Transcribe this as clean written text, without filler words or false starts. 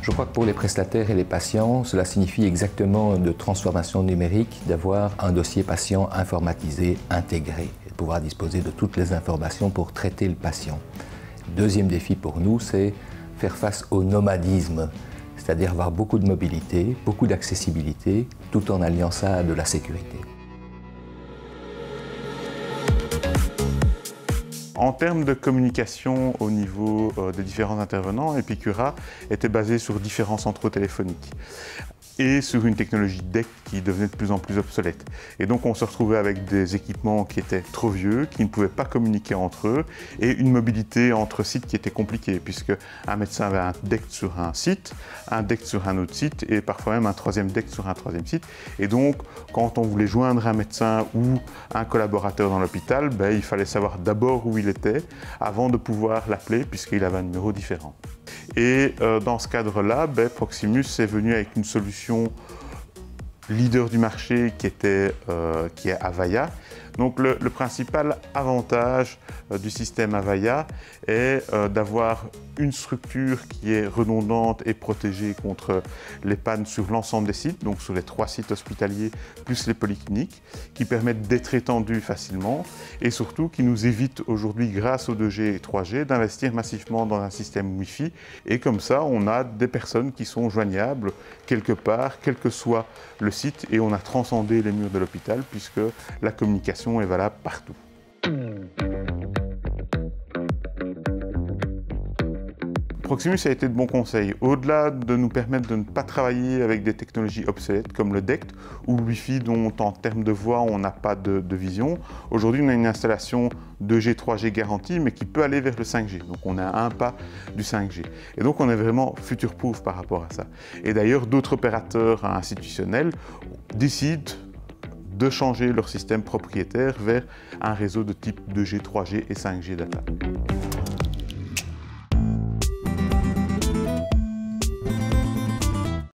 Je crois que pour les prestataires et les patients, cela signifie exactement de transformation numérique, d'avoir un dossier patient informatisé, intégré, et de pouvoir disposer de toutes les informations pour traiter le patient. Deuxième défi pour nous, c'est faire face au nomadisme, c'est-à-dire avoir beaucoup de mobilité, beaucoup d'accessibilité, tout en alliant ça à de la sécurité. En termes de communication au niveau des différents intervenants, Epicura était basé sur différents centraux téléphoniques et sur une technologie DECT qui devenait de plus en plus obsolète. Et donc on se retrouvait avec des équipements qui étaient trop vieux, qui ne pouvaient pas communiquer entre eux, et une mobilité entre sites qui était compliquée, puisque un médecin avait un DECT sur un site, un DECT sur un autre site, et parfois même un troisième DECT sur un troisième site. Et donc, quand on voulait joindre un médecin ou un collaborateur dans l'hôpital, il fallait savoir d'abord où il était, avant de pouvoir l'appeler, puisqu'il avait un numéro différent. Et dans ce cadre-là, Proximus est venu avec une solution leader du marché qui est Avaya. Donc le principal avantage du système Avaya est d'avoir une structure qui est redondante et protégée contre les pannes sur l'ensemble des sites, donc sur les 3 sites hospitaliers plus les polycliniques, qui permettent d'être étendus facilement et surtout qui nous évite aujourd'hui, grâce au 2G et 3G, d'investir massivement dans un système Wi-Fi. Et comme ça, on a des personnes qui sont joignables quelque part, quel que soit le site, et on a transcendé les murs de l'hôpital puisque la communication est valable partout. Proximus a été de bons conseils. Au-delà de nous permettre de ne pas travailler avec des technologies obsolètes comme le DECT ou le Wi-Fi dont en termes de voix on n'a pas de vision, aujourd'hui on a une installation 2G, 3G garantie mais qui peut aller vers le 5G. Donc on a un pas du 5G. Et donc on est vraiment future-proof par rapport à ça. Et d'ailleurs d'autres opérateurs institutionnels décident de changer leur système propriétaire vers un réseau de type 2G, 3G et 5G data.